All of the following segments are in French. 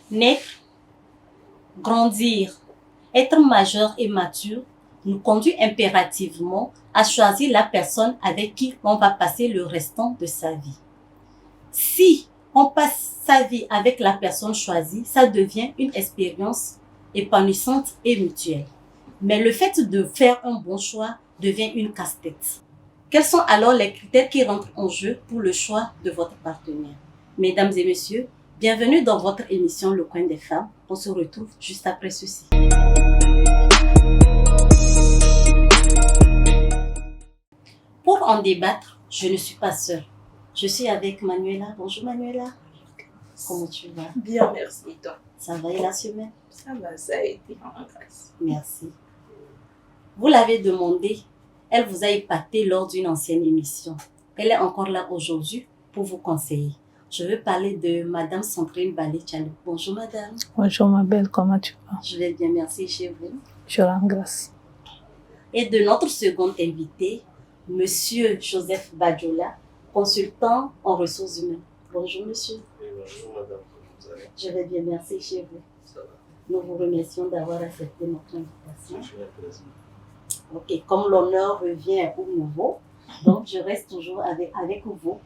Naître, grandir, être majeur et mature nous conduit impérativement à choisir la personne avec qui on va passer le restant de sa vie. Si on passe sa vie avec la personne choisie, ça devient une expérience épanouissante et mutuelle. Mais le fait de faire un bon choix devient une casse-tête. Quels sont alors les critères qui rentrent en jeu pour le choix de votre partenaire? Mesdames et messieurs, bienvenue dans votre émission Le Coin des Femmes. On se retrouve juste après ceci. Pour en débattre, je ne suis pas seule. Je suis avec Manuela. Bonjour Manuela. Comment tu vas? Bien, merci. Et toi? Ça va et la semaine? Ça va, ça a été en grâce. Merci. Vous l'avez demandé, elle vous a épaté lors d'une ancienne émission. Elle est encore là aujourd'hui pour vous conseiller. Je veux parler de Madame Sandrine Balé-Tchalo. Bonjour Madame. Bonjour ma belle, comment tu vas? Je vais bien, merci. Chez vous? Je rends grâce. Et de notre second invité, Monsieur Joseph Badjola, consultant en ressources humaines. Bonjour monsieur. Oui, bonjour madame, comment vous allez? Je vais bien, merci. Chez vous? Ça va. Nous vous remercions d'avoir accepté notre invitation. Je suis un plaisir. Ok, comme l'honneur revient au nouveau, donc je reste toujours avec vous.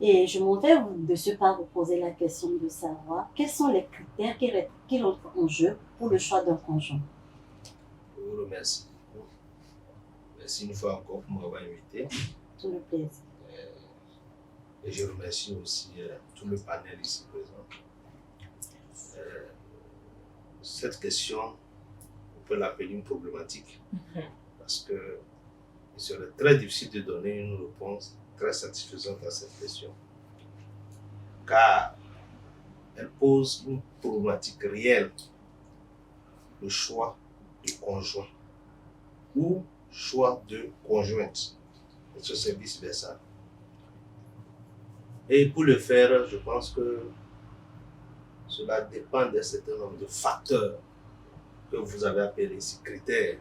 Et je m'en vais de ce pas vous poser la question de savoir quels sont les critères qui rentrent en jeu pour le choix d'un conjoint. Je vous remercie. Merci une fois encore pour m'avoir invité. Tout le plaisir. Et je remercie aussi tout le panel ici présent. Cette question, on peut l'appeler une problématique parce que il serait très difficile de donner une réponse très satisfaisante à cette question. Car elle pose une problématique réelle, le choix du conjoint ou choix de conjointe. Est-ce que c'est vice-versa? Et pour le faire, je pense que cela dépend d'un certain nombre de facteurs que vous avez appelés ici critères,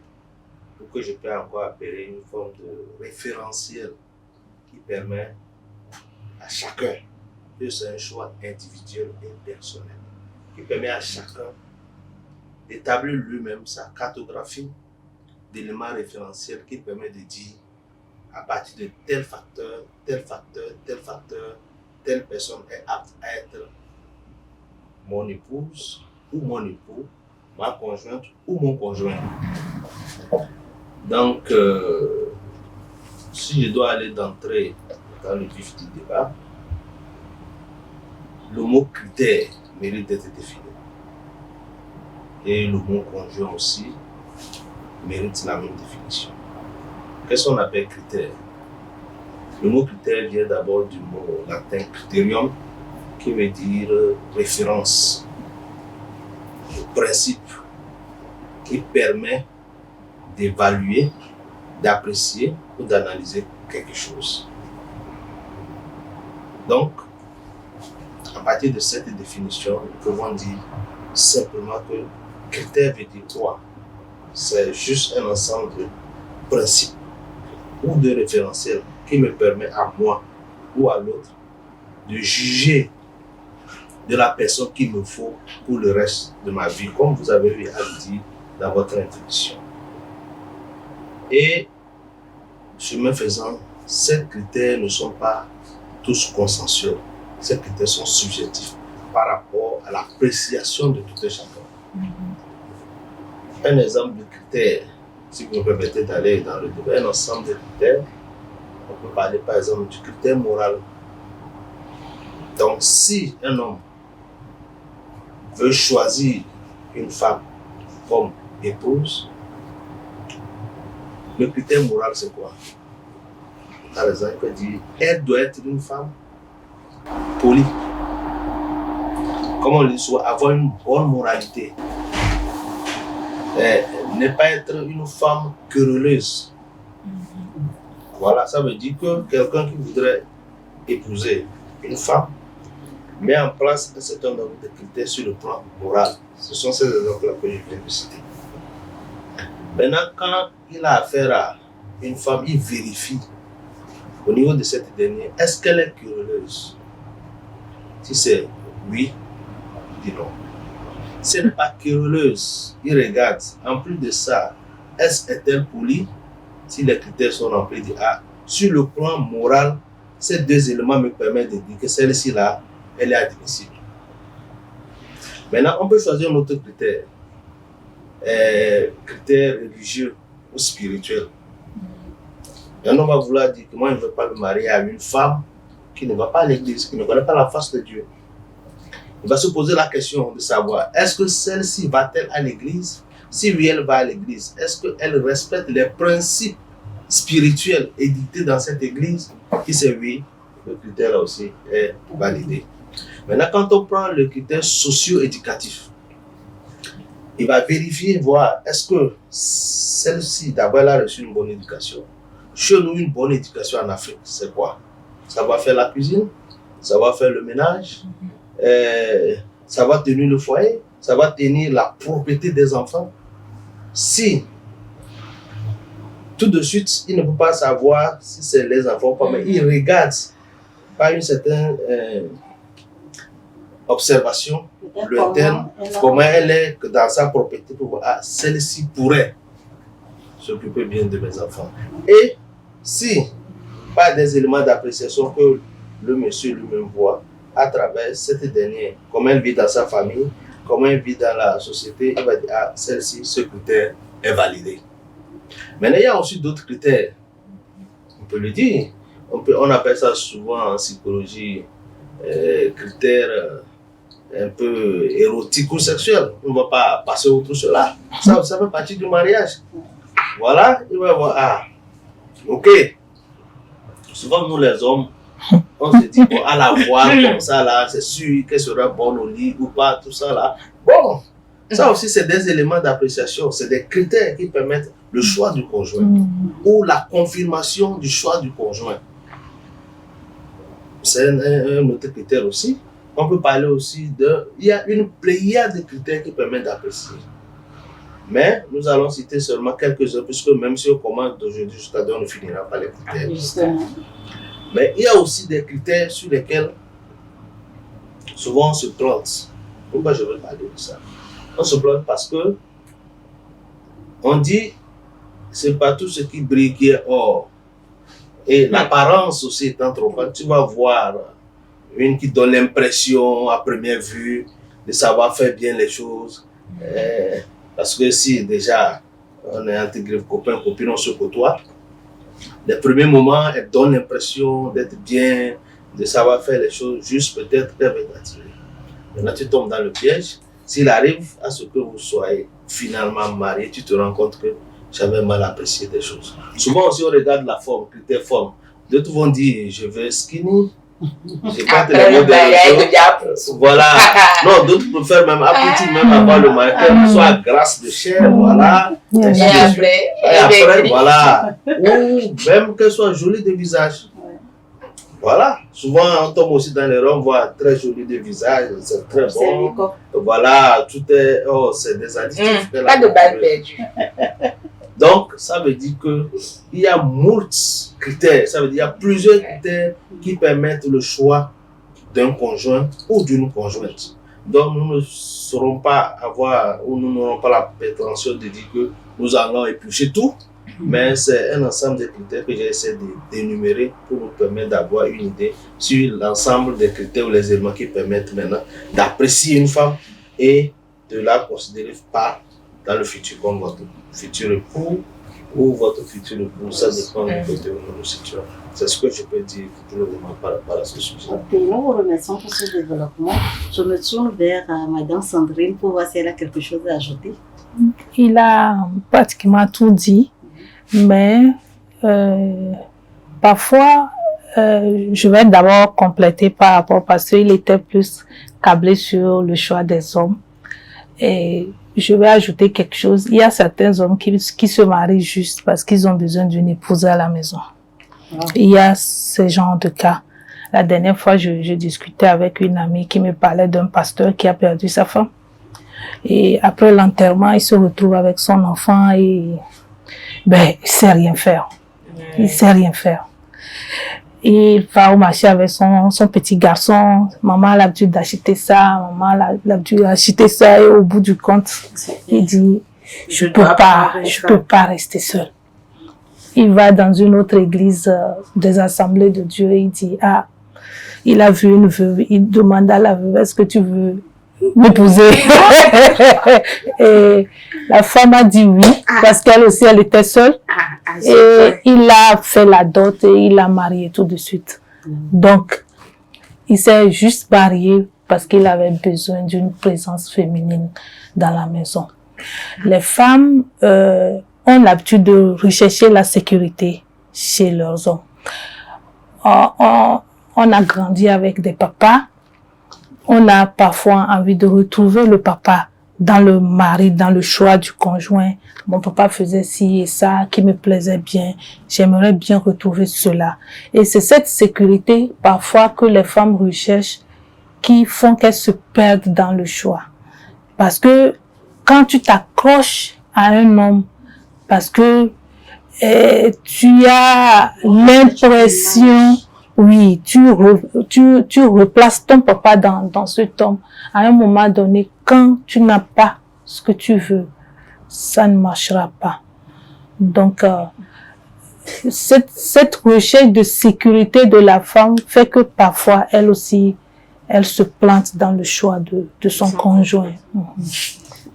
ou que je peux encore appeler une forme de référentiel qui permet à chacun, que c'est un choix individuel et personnel, qui permet à chacun d'établir lui-même sa cartographie d'éléments référentiels qui permet de dire à partir de tel facteur, tel facteur, tel facteur, telle personne est apte à être mon épouse ou mon époux, ma conjointe ou mon conjoint. Donc, si je dois aller d'entrée dans le vif du débat, le mot critère mérite d'être défini. Et le mot conjoint aussi mérite la même définition. Qu'est-ce qu'on appelle critère? Le mot critère vient d'abord du mot latin criterium, qui veut dire référence, le principe qui permet d'évaluer, d'apprécier ou d'analyser quelque chose. Donc, à partir de cette définition, nous pouvons dire simplement que critère veut dire quoi? C'est juste un ensemble de principes ou de référentiels qui me permet à moi ou à l'autre de juger de la personne qu'il me faut pour le reste de ma vie, comme vous avez eu à le dire dans votre introduction. Et, chemin faisant, ces critères ne sont pas tous consensuels. Ces critères sont subjectifs par rapport à l'appréciation de tout un chacun. Un exemple de critère, si vous me permettez d'aller dans le débat, un ensemble de critères, on peut parler par exemple du critère moral. Donc, si un homme veut choisir une femme comme épouse, le critère moral c'est quoi? Par exemple, il peut dire elle doit être une femme polie. Comme on le dit, avoir une bonne moralité. Ne pas être une femme querelleuse. Voilà, ça veut dire que quelqu'un qui voudrait épouser une femme met en place un certain nombre de critères sur le plan moral. Ce sont ces exemples-là que je viens de citer. Maintenant, quand il a affaire à une femme, il vérifie au niveau de cette dernière, est-ce qu'elle est querelleuse? Si c'est oui, il dit non. Si elle n'est pas querelleuse, il regarde. En plus de ça, est-elle polie? Si les critères sont remplis, il dit, ah, sur le plan moral, ces deux éléments me permettent de dire que celle-ci là, elle est admissible. Maintenant, on peut choisir un autre critère. Critère religieux ou spirituel. Un homme va vouloir dire que moi, je ne veux pas me marier à une femme qui ne va pas à l'église, qui ne connaît pas la face de Dieu. Il va se poser la question de savoir, est-ce que celle-ci va-t-elle à l'église? Si oui, elle va à l'église, est-ce qu'elle respecte les principes spirituels édictés dans cette église? Si c'est oui, le critère là aussi est validé. Maintenant, quand on prend le critère socio-éducatif, il va vérifier, voir, est-ce que celle-ci, d'abord, elle a reçu une bonne éducation. Chez nous, une bonne éducation en Afrique, c'est quoi? Savoir faire la cuisine, savoir faire le ménage, savoir tenir le foyer, savoir tenir la propriété des enfants. Si, tout de suite, il ne peut pas savoir si c'est les enfants ou pas, mais il regarde par une certaine observation, le terme, comment elle est dans sa propriété pour voir, ah, celle-ci pourrait s'occuper bien de mes enfants. Et si, pas des éléments d'appréciation que le monsieur lui-même voit à travers cette dernière, comment elle vit dans sa famille, comment elle vit dans la société, il va dire, ah, celle-ci, ce critère est validé. Maintenant, il y a aussi d'autres critères. On peut le dire. On appelle ça souvent en psychologie critères un peu érotiques ou sexuels. On ne va pas passer outre cela. Ça fait partie du mariage. Voilà, il va voir, ah, ok. Souvent, nous les hommes, on se dit, bon, à la voir comme ça, là, c'est sûr qu'elle sera bonne au lit ou pas, tout ça, là. Bon, ça aussi, c'est des éléments d'appréciation, c'est des critères qui permettent le choix du conjoint ou la confirmation du choix du conjoint. C'est un autre critère aussi. On peut parler aussi de... Il y a une pléiade de critères qui permettent d'apprécier. Mais nous allons citer seulement quelques-uns, puisque même si on commence d'aujourd'hui jusqu'à demain, on ne finira pas les critères. Mais il y a aussi des critères sur lesquels souvent on se plante. Pourquoi je veux parler de ça? On se plante parce que on dit c'est pas tout ce qui brille qui est or. Et l'apparence aussi étant trop grande, tu vas voir une qui donne l'impression à première vue de savoir faire bien les choses. Parce que si déjà on est intégré copain, copine, on se côtoie, les premiers moments, elle donne l'impression d'être bien, de savoir faire les choses, juste peut-être qu'elle va t'attirer. Maintenant, tu tombes dans le piège. S'il arrive à ce que vous soyez finalement mariés, tu te rends compte que j'avais mal apprécié des choses. Souvent aussi, on regarde la forme, critère forme. D'autres vont dire, je veux skinny. Je porte les mots de réseau. Voilà. Non, d'autres préfèrent même appetit, même avoir le matin, soit grasse de chair, voilà. Et après, voilà. Ou même qu'elle soit jolie de visage. Voilà. Souvent, on tombe aussi dans les rangs, on voit très joli de visage, c'est très bon. Voilà, tout est. Oh, c'est des additifs. Pas de balle perdue. Donc, ça veut dire qu'il y a moult critères, ça veut dire qu'il y a plusieurs critères qui permettent le choix d'un conjoint ou d'une conjointe. Donc, nous ne saurons pas avoir, ou nous n'aurons pas la prétention de dire que nous allons éplucher tout, mais c'est un ensemble de critères que j'ai essayé d'énumérer pour nous permettre d'avoir une idée sur l'ensemble des critères ou les éléments qui permettent maintenant d'apprécier une femme et de la considérer pas dans le futur comme votre futur époux ou votre futur époux, ça dépend de côté où nous nous situons. C'est ce que je peux dire pour le moment par rapport à ce sujet. Ok, nous vous remercions pour ce développement. Je me tourne vers Madame Sandrine pour voir si elle a quelque chose à ajouter. Il a pratiquement tout dit, mais parfois, je vais d'abord compléter par rapport, parce qu'il était plus câblé sur le choix des hommes. Et je vais ajouter quelque chose. Il y a certains hommes qui se marient juste parce qu'ils ont besoin d'une épouse à la maison. Il y a ce genre de cas. La dernière fois, je discutais avec une amie qui me parlait d'un pasteur qui a perdu sa femme. Et après l'enterrement, il se retrouve avec son enfant et il sait rien faire. Il sait rien faire. Il va au marché avec son petit garçon. Maman a l'habitude d'acheter ça, maman a l'habitude d'acheter ça, et au bout du compte, il dit, je peux pas rester seul. Il va dans une autre église des assemblées de Dieu, il dit, il a vu une veuve, il demande à la veuve, est-ce que tu veux m'épouser? Et la femme a dit oui, parce qu'elle aussi, elle était seule. Et il a fait la dot et il l'a mariée tout de suite. Donc, il s'est juste marié parce qu'il avait besoin d'une présence féminine dans la maison. Les femmes ont l'habitude de rechercher la sécurité chez leurs hommes. On a grandi avec des papas. On a parfois envie de retrouver le papa dans le mari, dans le choix du conjoint. Mon papa faisait ci et ça qui me plaisait bien. J'aimerais bien retrouver cela. Et c'est cette sécurité parfois que les femmes recherchent qui font qu'elles se perdent dans le choix. Parce que quand tu t'accroches à un homme, parce que tu as l'impression, oui, tu replaces ton papa dans cet homme. À un moment donné, quand tu n'as pas ce que tu veux, ça ne marchera pas. Donc, cette recherche de sécurité de la femme fait que parfois, elle aussi, elle se plante dans le choix de son conjoint.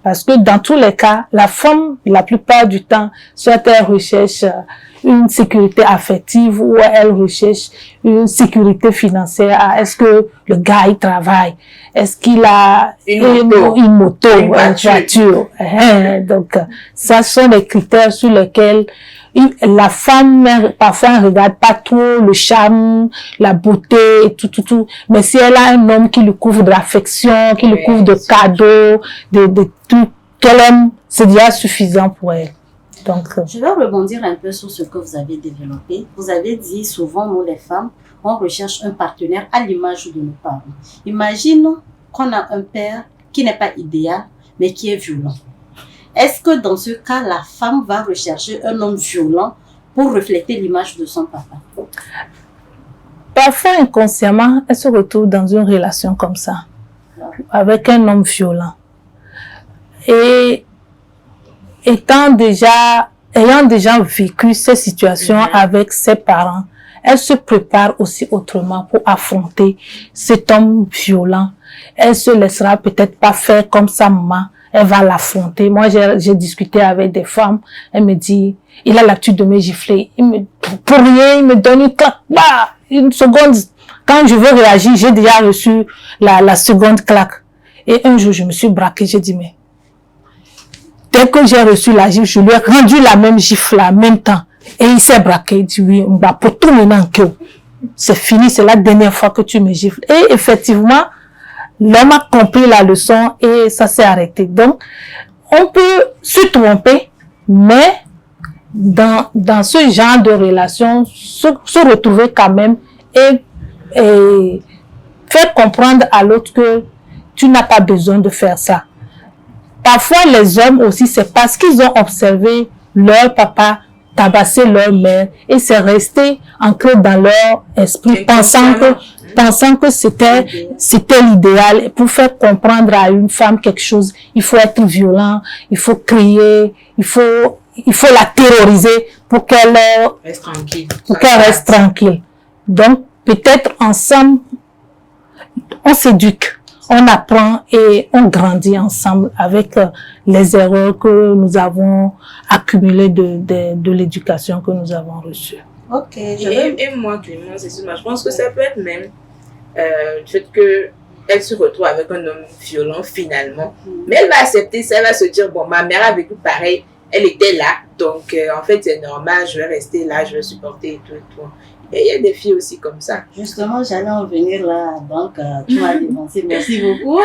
Parce que dans tous les cas, la femme, la plupart du temps, soit elle recherche une sécurité affective ou elle recherche une sécurité financière. Est-ce que le gars, il travaille? Est-ce qu'il a une moto, une voiture? Donc, ça sont les critères sur lesquels la femme, parfois, ne regarde pas trop le charme, la beauté, et tout. Mais si elle a un homme qui lui couvre de l'affection, qui lui couvre de cadeaux, de tout qu'elle aime, c'est déjà suffisant pour elle. Donc, je vais rebondir un peu sur ce que vous avez développé. Vous avez dit souvent, nous les femmes, on recherche un partenaire à l'image de nos parents. Imagine qu'on a un père qui n'est pas idéal, mais qui est violent. Est-ce que dans ce cas, la femme va rechercher un homme violent pour refléter l'image de son papa? Parfois, inconsciemment, elle se retrouve dans une relation comme ça, avec un homme violent. Et ayant déjà vécu ces situations avec ses parents, elle se prépare aussi autrement pour affronter cet homme violent. Elle se laissera peut-être pas faire comme sa maman. Elle va l'affronter. Moi, j'ai discuté avec des femmes. Elle me dit, il a l'habitude de me gifler. Pour rien, il me donne une claque. Bah, une seconde. Quand je veux réagir, j'ai déjà reçu la seconde claque. Et un jour, je me suis braquée. J'ai dit, mais dès que j'ai reçu la gifle, je lui ai rendu la même gifle en même temps. Et il s'est braqué. Il dit, oui, on va pour tout maintenant que c'est fini, c'est la dernière fois que tu me gifles. Et effectivement, l'homme a compris la leçon et ça s'est arrêté. Donc, on peut se tromper, mais dans ce genre de relation, se retrouver quand même et faire comprendre à l'autre que tu n'as pas besoin de faire ça. Parfois, les hommes aussi, c'est parce qu'ils ont observé leur papa tabasser leur mère et c'est resté ancré dans leur esprit, pensant que c'était l'idéal. Pour faire comprendre à une femme quelque chose, il faut être violent, il faut crier, il faut la terroriser pour qu'elle reste tranquille. Donc, peut-être ensemble, on s'éduque, on apprend et on grandit ensemble avec les erreurs que nous avons accumulées de l'éducation que nous avons reçue. Ok. Et moi, Clémence, je pense que ça peut être même le fait qu'elle se retrouve avec un homme violent finalement. Mais elle va accepter ça, elle va se dire, bon, ma mère a vécu pareil, elle était là, donc en fait c'est normal, je vais rester là, je vais supporter et tout. Et il y a des filles aussi comme ça. Justement, j'allais en venir là, donc tu m'as devancé, merci beaucoup.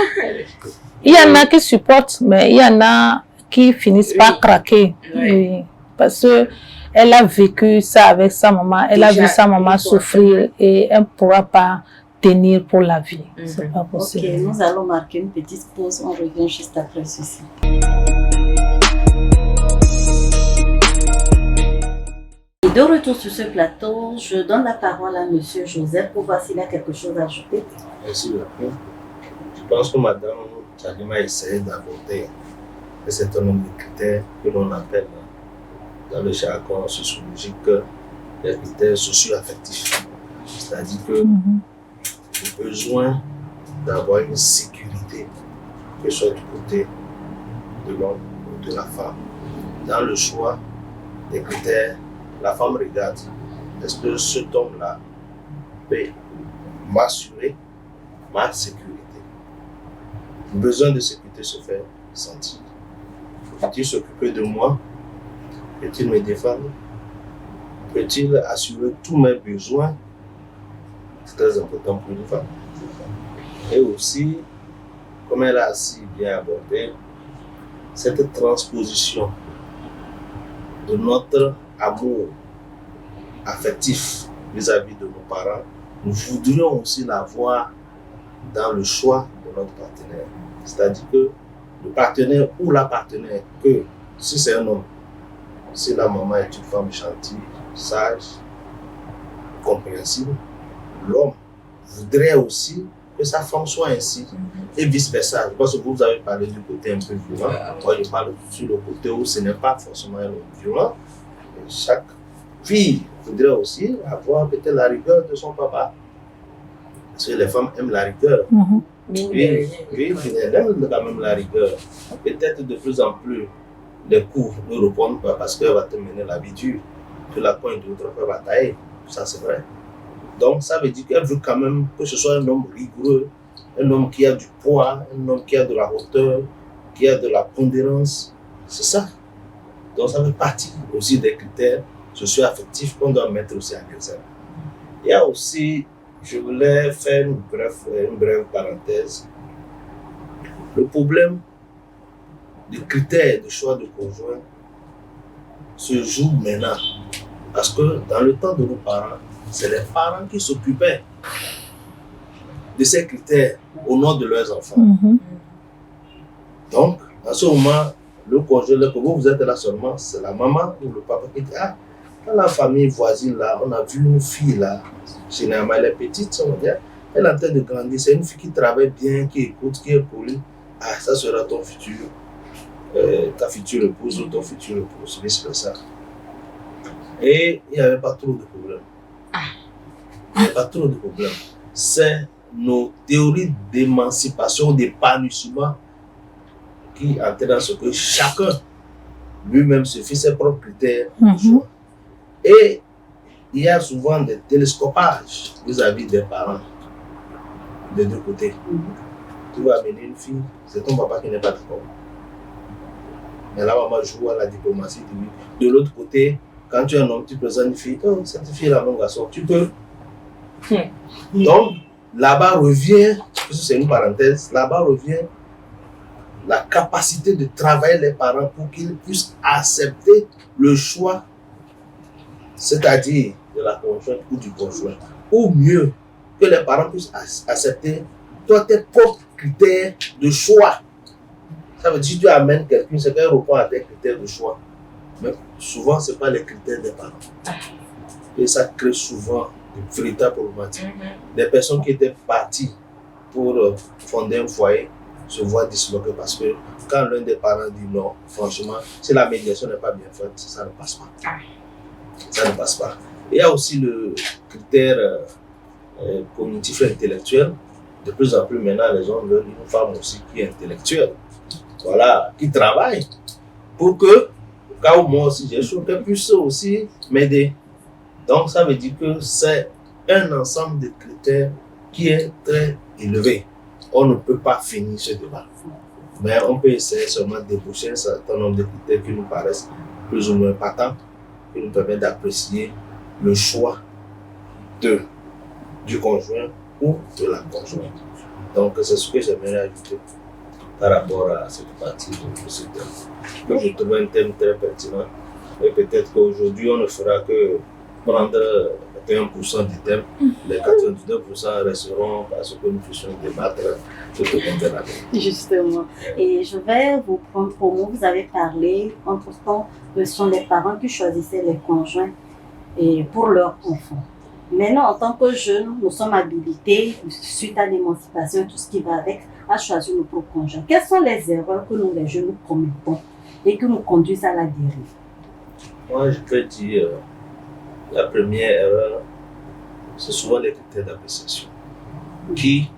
Il y en a qui supportent, mais il y en a qui finissent par craquer. Oui. Parce que elle a vécu ça avec sa maman, elle a vu sa maman souffrir et elle ne pourra pas tenir pour la vie. C'est pas possible. Ok, nous allons marquer une petite pause, on revient juste après ceci. Et de retour sur ce plateau, je donne la parole à Monsieur Joseph pour voir s'il a quelque chose à ajouter. Merci beaucoup. Je pense que Madame Tchalima a essayé d'aborder un certain nombre de critères que l'on appelle dans le jargon sociologique les critères socio-affectifs. C'est-à-dire que le besoin d'avoir une sécurité, que ce soit du côté de l'homme ou de la femme. Dans le choix des critères, la femme regarde, est-ce que cet homme-là peut m'assurer ma sécurité? Le besoin de sécurité se fait sentir. Peut-il s'occuper de moi? Peut-il me défendre? Peut-il assurer tous mes besoins? C'est très important pour une femme. Et aussi, comme elle a assez bien abordé, cette transposition de notre amour affectif vis-à-vis de nos parents, nous voudrions aussi l'avoir dans le choix de notre partenaire. C'est-à-dire que le partenaire ou la partenaire, que si c'est un homme, si la maman est une femme gentille, sage, compréhensible, l'homme voudrait aussi que sa femme soit ainsi et vice-versa. Je pense que vous avez parlé du côté un peu violent. Moi, je parle sur le côté où ce n'est pas forcément violent. Et chaque fille voudrait aussi avoir peut-être la rigueur de son papa. Parce que les femmes aiment la rigueur. Oui, elles aiment quand même la rigueur. Peut-être de plus en plus, les cours ne répondent pas parce qu'elle va te mener l'habitude. Tu la pointe de l'autre fois, va tailler. Ça, c'est vrai. Donc, ça veut dire qu'elle veut quand même que ce soit un homme rigoureux, un homme qui a du poids, un homme qui a de la hauteur, qui a de la pondérance. C'est ça. Donc, ça fait partie aussi des critères socio-affectifs qu'on doit mettre aussi en exergue. Il y a aussi, je voulais faire une brève parenthèse. Le problème des critères de choix de conjoint se joue maintenant. Parce que dans le temps de nos parents, c'est les parents qui s'occupaient de ces critères au nom de leurs enfants. Donc, à ce moment, le conjoint, que vous êtes là seulement, c'est la maman ou le papa qui dit, ah, dans la famille voisine là, on a vu une fille là, généralement elle est petite, on va dire, elle est en train de grandir, c'est une fille qui travaille bien, qui écoute, qui est polie. Ah, ça sera ton futur, ta future épouse ou ton futur épouse, vice-versa. Et il n'y avait pas trop de problèmes. Il n'y avait pas trop de problèmes. C'est nos théories d'émancipation, d'épanouissement qui entraînent dans ce que chacun lui-même se fait ses propres critères de choix. Et il y a souvent des télescopages vis-à-vis des parents des deux côtés. Tu vas amener une fille, c'est ton papa qui n'est pas d'accord. Mais la maman joue à la diplomatie. De l'autre côté, quand tu es un homme, tu présentes une fille, oh, cette fille-là, mon garçon, tu peux. Donc, là-bas revient, c'est une parenthèse, là-bas revient la capacité de travailler les parents pour qu'ils puissent accepter le choix, c'est-à-dire de la conjointe ou du conjoint. Ou mieux, que les parents puissent accepter toi tes propres critères de choix. Ça veut dire que tu amènes quelqu'un, c'est qu'elle répond à tes critères de choix. Mais souvent, ce n'est pas les critères des parents. Et ça crée souvent de véritables problématiques. Des personnes qui étaient parties pour fonder un foyer se voient disloquées parce que quand l'un des parents dit non, franchement, si la médiation n'est pas bien faite, ça ne passe pas. Ça ne passe pas. Il y a aussi le critère cognitif et intellectuel. De plus en plus maintenant, les hommes veulent une femme aussi qui est intellectuelle. Voilà, qui travaille pour que, au cas où moi aussi j'ai chaud, qu'elle puisse aussi m'aider. Donc ça veut dire que c'est un ensemble de critères qui est très élevé. On ne peut pas finir ce débat. Mais on peut essayer seulement de déboucher un certain nombre de critères qui nous paraissent plus ou moins patents, qui nous permettent d'apprécier le choix du conjoint ou de la conjointe. Donc c'est ce que j'aimerais ajouter par rapport à cette partie de ce thème. Donc, je trouve un thème très pertinent et peut-être qu'aujourd'hui on ne fera que prendre 21% du thème, les 99% resteront parce que nous puissions débattre tout au long de l'année. Justement. Et je vais vous prendre pour mot, vous avez parlé, entre temps, ce sont les parents qui choisissaient les conjoints. et pour leurs enfants. Maintenant, en tant que jeunes, nous sommes habilités, suite à l'émancipation, tout ce qui va avec, à choisir nos propres conjoints. Quelles sont les erreurs que nous, les jeunes, nous commettons et qui nous conduisent à la dérive? Moi, je peux dire, la première erreur, c'est souvent les critères d'appréciation qui,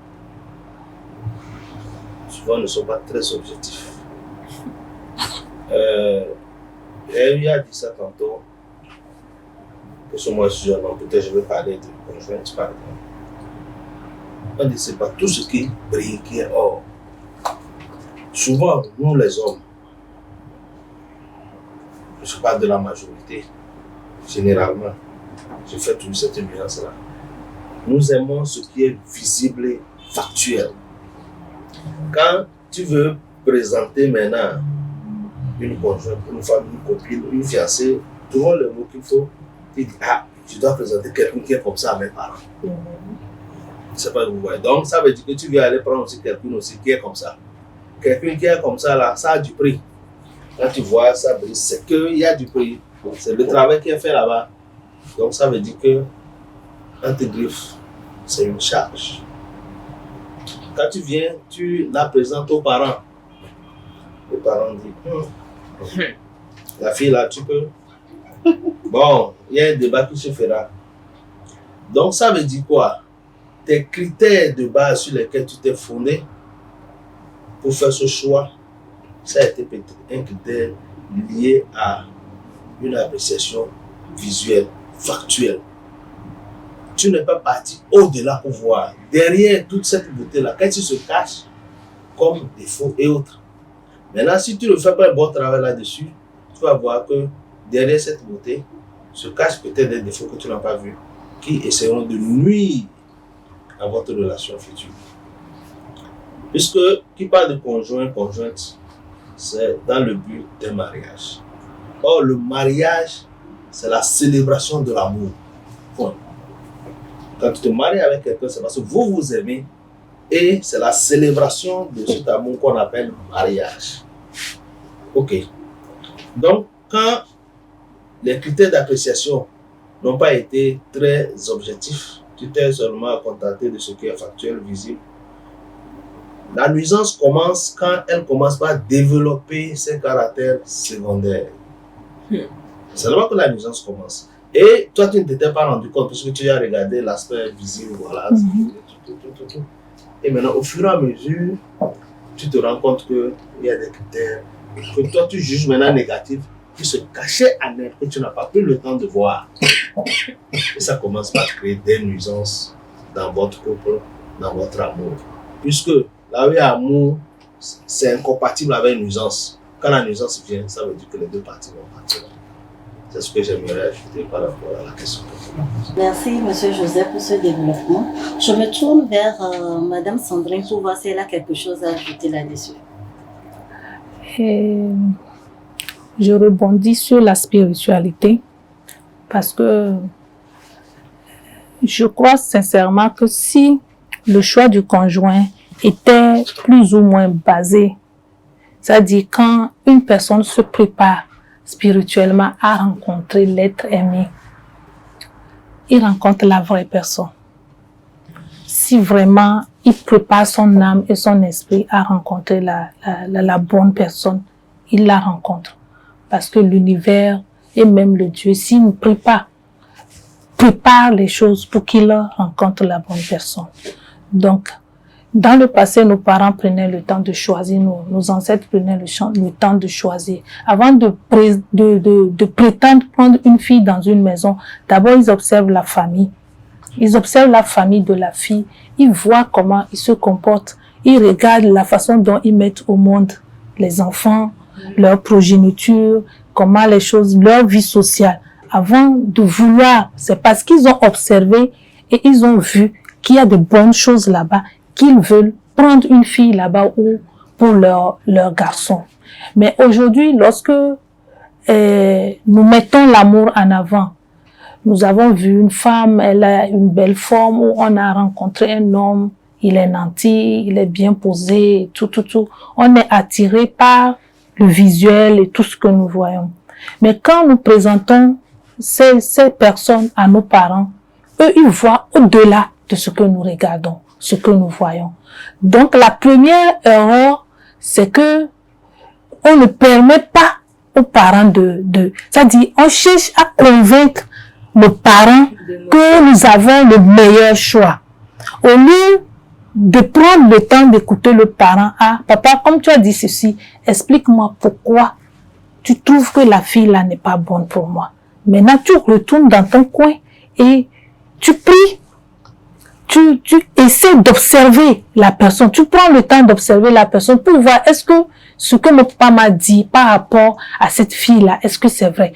souvent, ne sont pas très objectifs. Elle a dit ça tantôt, que ce moi, je suis jeune, peut-être je vais parler de conjointe, par exemple. On dit, c'est pas tout ce qui brille qui est or. Souvent, nous les hommes, je parle de la majorité, généralement, je fais toujours cette nuance-là. Nous aimons ce qui est visible et factuel. Quand tu veux présenter maintenant une conjointe, une femme, une copine, une fiancée, trouve le mot qu'il faut, tu dis, ah, tu dois présenter quelqu'un qui est comme ça à mes parents. Je ne sais pas où vous voyez. Donc, ça veut dire que tu viens aller prendre aussi quelqu'un aussi qui est comme ça. Quelqu'un qui est comme ça, là, ça a du prix. Quand tu vois ça, c'est qu'il y a du prix. C'est le travail qui est fait là-bas. Donc, ça veut dire que quand tu griffes, c'est une charge. Quand tu viens, tu la présentes aux parents. Les parents disent, la fille là, tu peux. Bon, il y a un débat qui se fera. Donc, ça veut dire quoi? Tes critères de base sur lesquels tu t'es fondé pour faire ce choix, ça a été peut-être un critère lié à une appréciation visuelle, factuelle. Tu n'es pas parti au-delà pour voir. Derrière toute cette beauté-là, quand tu se caches comme défaut et autres. Maintenant, si tu ne fais pas un bon travail là-dessus, tu vas voir que derrière cette beauté se cachent peut-être des défauts que tu n'as pas vus, qui essaieront de nuire à votre relation future. Puisque qui parle de conjoint, conjointe, c'est dans le but d'un mariage. Or, le mariage, c'est la célébration de l'amour. Point. Quand tu te maries avec quelqu'un, c'est parce que vous vous aimez et c'est la célébration de cet amour qu'on appelle mariage. Ok. Donc, quand les critères d'appréciation n'ont pas été très objectifs, tu t'es seulement contenté de ce qui est factuel, visible. La nuisance commence quand elle commence par développer ses caractères secondaires. C'est là que la nuisance commence. Et toi, tu ne t'étais pas rendu compte parce que tu as regardé l'aspect visible, voilà. Tout. Et maintenant, au fur et à mesure, tu te rends compte qu'il y a des critères que toi, tu juges maintenant négatifs, qui se cachaient en elle, que tu n'as pas pris le temps de voir. Et ça commence par créer des nuisances dans votre couple, dans votre amour. Puisque là où il y a amour, c'est incompatible avec une nuisance. Quand la nuisance vient, ça veut dire que les deux parties vont partir. C'est ce que j'aimerais ajouter par rapport à la question. Merci, M. Joseph, pour ce développement. Je me tourne vers Mme Sandrine pour voir si elle a quelque chose à ajouter là-dessus. Je rebondis sur la spiritualité parce que je crois sincèrement que si le choix du conjoint était plus ou moins basé, c'est-à-dire quand une personne se prépare spirituellement à rencontrer l'être aimé, il rencontre la vraie personne. Si vraiment il prépare son âme et son esprit à rencontrer la bonne personne, il la rencontre. Parce que l'univers et même le Dieu, s'il ne prépare les choses pour qu'il rencontre la bonne personne. Donc, dans le passé, nos parents prenaient le temps de choisir, nos ancêtres prenaient le temps de choisir. Avant de prétendre prendre une fille dans une maison, d'abord ils observent la famille. Ils observent la famille de la fille, ils voient comment ils se comportent, ils regardent la façon dont ils mettent au monde les enfants, leur progéniture, comment les choses, leur vie sociale. Avant de vouloir, c'est parce qu'ils ont observé et ils ont vu qu'il y a de bonnes choses là-bas, qu'ils veulent prendre une fille là-bas ou pour leur garçon. Mais aujourd'hui, lorsque nous mettons l'amour en avant, nous avons vu une femme, elle a une belle forme, ou on a rencontré un homme, il est nanti, il est bien posé, tout. On est attiré par le visuel et tout ce que nous voyons. Mais quand nous présentons ces personnes à nos parents, eux, ils voient au-delà de ce que nous regardons, ce que nous voyons. Donc, la première erreur, c'est que on ne permet pas aux parents c'est-à-dire, on cherche à convaincre nos parents que nous avons le meilleur choix. Au lieu de prendre le temps d'écouter le parent, ah, papa, comme tu as dit ceci, explique-moi pourquoi tu trouves que la fille là n'est pas bonne pour moi. Maintenant, tu retournes dans ton coin et tu pries. Tu essaies d'observer la personne. Tu prends le temps d'observer la personne pour voir est-ce que ce que mon papa m'a dit par rapport à cette fille-là, est-ce que c'est vrai?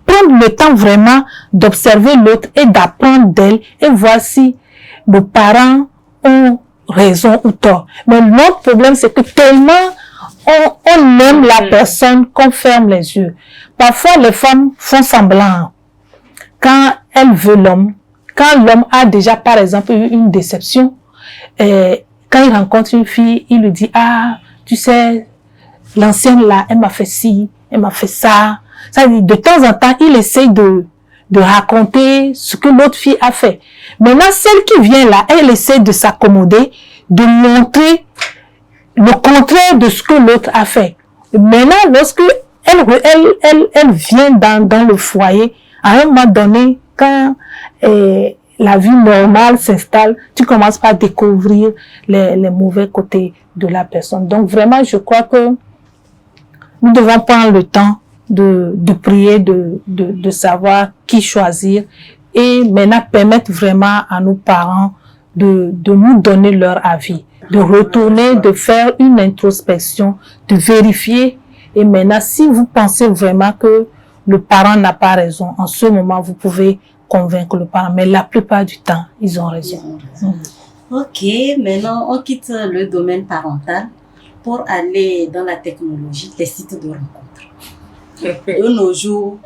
Prendre le temps vraiment d'observer l'autre et d'apprendre d'elle et voir si nos parents ont raison ou tort. Mais l'autre problème, c'est que tellement on aime la personne qu'on ferme les yeux. Parfois, les femmes font semblant quand elles veulent l'homme. Quand l'homme a déjà, par exemple, eu une déception, quand il rencontre une fille, il lui dit, ah, tu sais, l'ancienne là, elle m'a fait ci, elle m'a fait ça. Ça dit, de temps en temps, il essaye de raconter ce que l'autre fille a fait. Maintenant, celle qui vient là, elle essaie de s'accommoder, de montrer le contraire de ce que l'autre a fait. Maintenant, lorsque elle vient dans le foyer, à un moment donné, quand la vie normale s'installe, tu commences par découvrir les mauvais côtés de la personne. Donc vraiment, je crois que nous devons prendre le temps de prier, de savoir qui choisir et maintenant permettre vraiment à nos parents de nous donner leur avis, de retourner, de faire une introspection, de vérifier. Et maintenant, si vous pensez vraiment que le parent n'a pas raison, en ce moment, vous pouvez convaincre le parent. Mais la plupart du temps, ils ont raison. Ok, maintenant, on quitte le domaine parental pour aller dans la technologie, les sites de rencontres. De nos jours,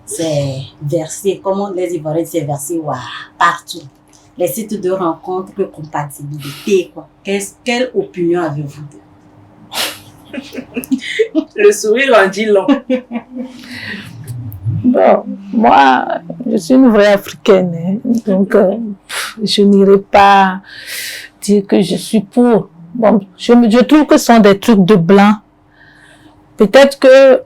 c'est versé, comme les Ivoiriens, c'est versé partout. Les sites de rencontres, de compatibilité, quoi. Quelle opinion avez-vous? Le sourire en dit long. Bon, moi, je suis une vraie africaine, hein, donc je n'irai pas dire que je suis pour. Bon, je trouve que ce sont des trucs de blanc. Peut-être que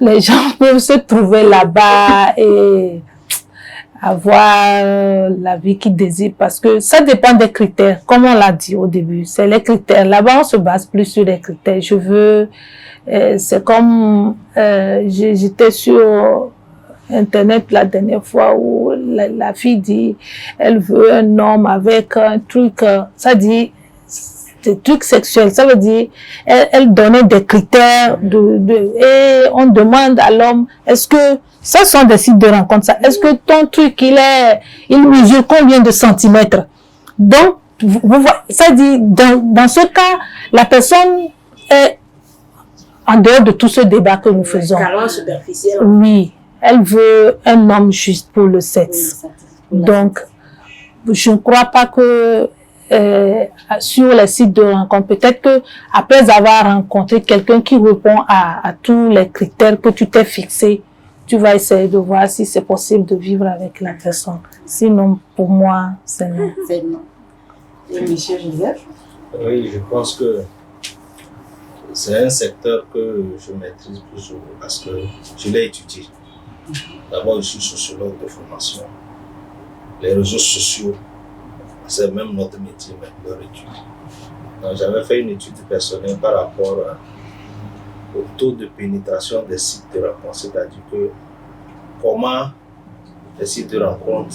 les gens peuvent se trouver là-bas et avoir la vie qu'ils désirent parce que ça dépend des critères, comme on l'a dit au début. C'est les critères. Là-bas, on se base plus sur les critères. Je veux... c'est comme j'étais sur internet la dernière fois où la fille dit elle veut un homme avec un truc, ça dit des trucs sexuels, ça veut dire elle donnait des critères et on demande à l'homme est-ce que ça sont des sites de rencontre, ça, est-ce que ton truc il mesure combien de centimètres? Donc vous voyez, ça dit dans ce cas la personne est en dehors de tout ce débat que nous faisons. Carrément superficiel. Oui, elle veut un homme juste pour le sexe. Donc, je ne crois pas que sur les sites de rencontre, peut-être que après avoir rencontré quelqu'un qui répond à tous les critères que tu t'es fixés, tu vas essayer de voir si c'est possible de vivre avec la personne. Sinon, pour moi, c'est non. C'est non. Et monsieur Joseph? Oui, je pense que c'est un secteur que je maîtrise plus ou moins parce que je l'ai étudié. D'abord, je suis sociologue de formation. Les réseaux sociaux, c'est même notre métier, même leur étude. Donc, j'avais fait une étude personnelle par rapport au taux de pénétration des sites de rencontre, c'est-à-dire que comment les sites de rencontre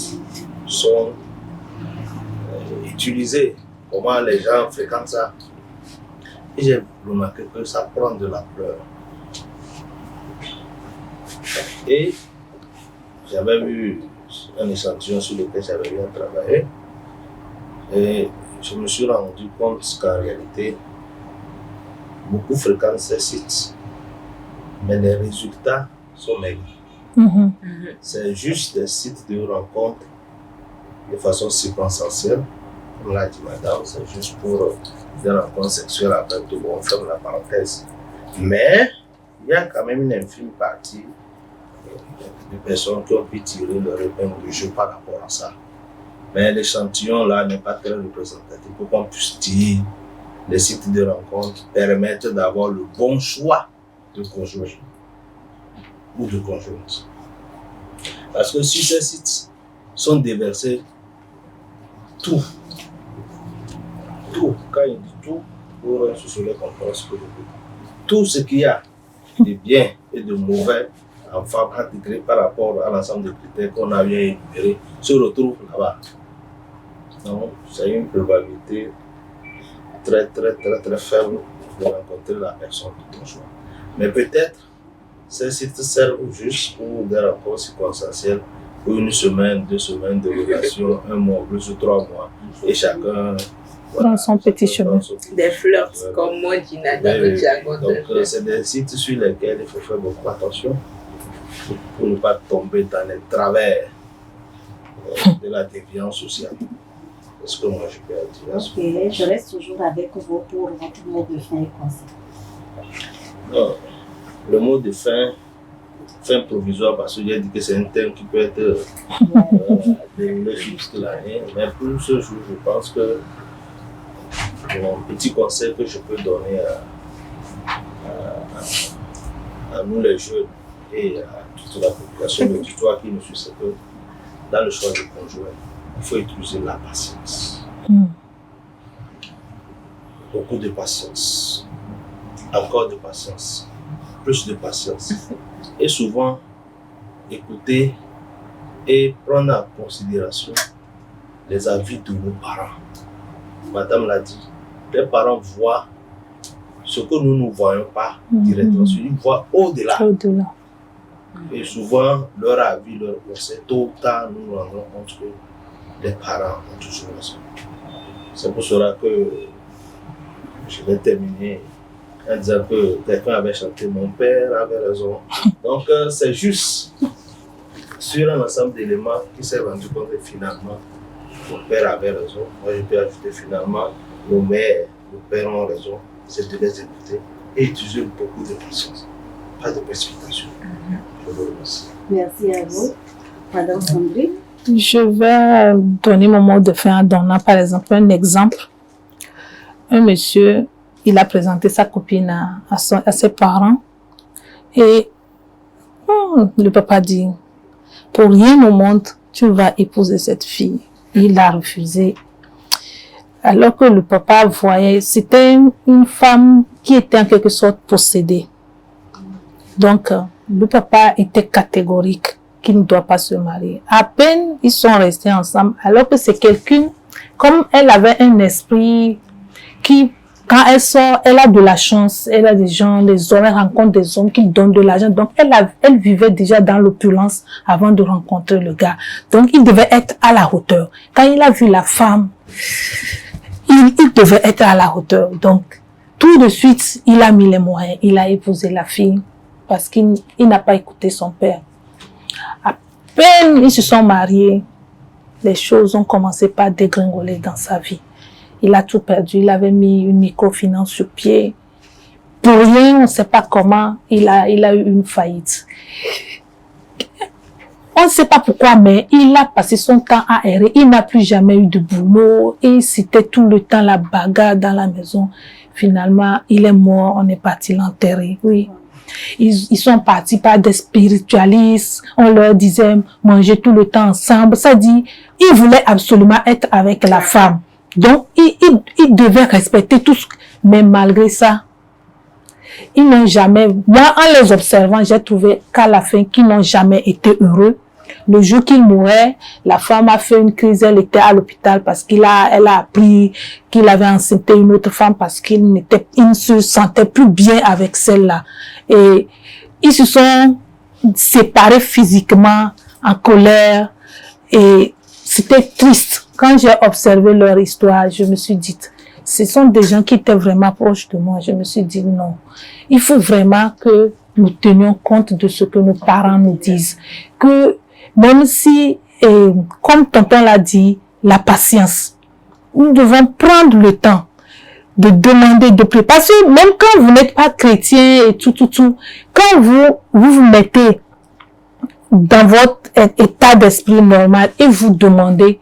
sont utilisés, comment les gens fréquentent ça. Et j'ai remarqué que ça prend de l'ampleur. Et j'avais vu un échantillon sur lequel j'avais bien travaillé. Et je me suis rendu compte qu'en réalité, beaucoup fréquentent ces sites. Mais les résultats sont maigres. C'est juste des sites de rencontre de façon circonstancielle. Comme l'a dit madame, c'est juste pour des rencontres sexuelles après tout, on ferme la parenthèse. Mais il y a quand même une infime partie des personnes qui ont pu tirer leur épingle du jeu par rapport à ça. Mais l'échantillon là n'est pas très représentatif pour qu'on puisse dire les sites de rencontre permettent d'avoir le bon choix de conjoint ou de conjointe. Parce que si ces sites sont déversés, tout, quand il dit tout, pour un sociologue comprendre ce que je veux dire. Tout ce qu'il y a de bien et de mauvais en femme intégré par rapport à l'ensemble des critères qu'on a bien énumérés se retrouve là-bas. Donc, c'est une probabilité très faible de rencontrer la personne de ton choix. Mais peut-être, ces sites servent juste pour des rencontres circonstancielles, pour une semaine, 2 semaines de relation, 1 mois, plus ou 3 mois, et chacun dans son petit chemin. Des flirts, comme moi, Gina, dans le jargon. Donc, c'est des sites sur lesquels il faut faire beaucoup attention pour ne pas tomber dans les travers de la déviance sociale. C'est ce que moi je peux dire. Ok, je reste toujours avec vous pour votre mot de fin et conseil. Non, le mot de fin provisoire, parce que j'ai dit que c'est un thème qui peut être déroulé jusque l'année, mais pour ce jour, je pense que mon petit conseil que je peux donner à nous les jeunes et à toute la population de l'auditoire qui nous suit, c'est que dans le choix du conjoint, il faut utiliser la patience. Beaucoup de patience. Encore de patience. Plus de patience. Et souvent, écouter et prendre en considération les avis de nos parents. Madame l'a dit, les parents voient ce que nous ne voyons pas directement. Ils voient au-delà. Et souvent, leur avis, leur conseil, tôt ou tard, nous nous rendons compte que les parents ont toujours raison. C'est pour cela que je vais terminer en disant que quelqu'un avait chanté « Mon père avait raison ». Donc, c'est juste sur un ensemble d'éléments qui s'est rendu compte que finalement, mon père avait raison. Moi, je peux ajouter finalement, nos mères, nos pères ont raison. C'est de les écouter et utiliser beaucoup de patience. Pas de précipitation. Je vous remercie. Merci à vous. Madame Sandrine. Je vais donner mon mot de fin en donnant par exemple un exemple. Un monsieur, il a présenté sa copine à ses parents et le papa dit, pour rien au monde, tu vas épouser cette fille. Il a refusé. Alors que le papa voyait, c'était une femme qui était en quelque sorte possédée. Donc, le papa était catégorique qu'il ne doit pas se marier. À peine ils sont restés ensemble, alors que c'est quelqu'un, comme elle avait un esprit qui, quand elle sort, elle a de la chance, elle a des gens, les hommes, elle rencontre des hommes qui donnent de l'argent. Donc, elle vivait déjà dans l'opulence avant de rencontrer le gars. Donc, il devait être à la hauteur. Quand il a vu la femme, il devait être à la hauteur. Donc, tout de suite, il a mis les moyens. Il a épousé la fille parce qu'il n'a pas écouté son père. À peine ils se sont mariés, les choses ont commencé par dégringoler dans sa vie. Il a tout perdu. Il avait mis une microfinance sur pied. Pour rien, on ne sait pas comment, il a eu une faillite. On ne sait pas pourquoi, mais il a passé son temps à errer. Il n'a plus jamais eu de boulot et c'était tout le temps la bagarre dans la maison. Finalement, il est mort, on est parti l'enterrer. Oui. Ils sont partis par des spiritualistes. On leur disait manger tout le temps ensemble. Ça dit, ils voulaient absolument être avec la femme. Donc, ils devaient respecter tout ce... Mais malgré ça, ils n'ont jamais... Moi, en les observant, j'ai trouvé qu'à la fin, qu'ils n'ont jamais été heureux. Le jour qu'il mourait, la femme a fait une crise. Elle était à l'hôpital parce elle a appris qu'il avait enceinté une autre femme parce qu'il ne se sentait plus bien avec celle-là. Et ils se sont séparés physiquement, en colère. Et c'était triste. Quand j'ai observé leur histoire, je me suis dit, ce sont des gens qui étaient vraiment proches de moi. Je me suis dit, non, il faut vraiment que nous tenions compte de ce que nos parents nous disent. Que même si, comme tonton l'a dit, la patience, nous devons prendre le temps de demander, de prier. Parce que même quand vous n'êtes pas chrétien et tout, quand vous mettez dans votre état d'esprit normal et vous demandez,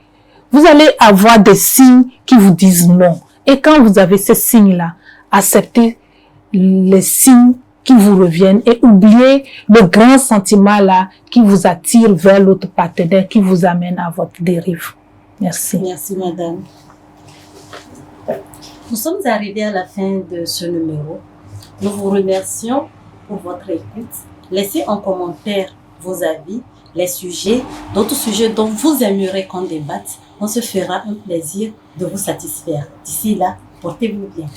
vous allez avoir des signes qui vous disent non. Et quand vous avez ces signes-là, acceptez les signes qui vous reviennent et oubliez le grand sentiment-là qui vous attire vers l'autre partenaire, qui vous amène à votre dérive. Merci. Merci, madame. Nous sommes arrivés à la fin de ce numéro. Nous vous remercions pour votre écoute. Laissez en commentaire vos avis, les sujets, d'autres sujets dont vous aimeriez qu'on débatte. On se fera un plaisir de vous satisfaire. D'ici là, portez-vous bien.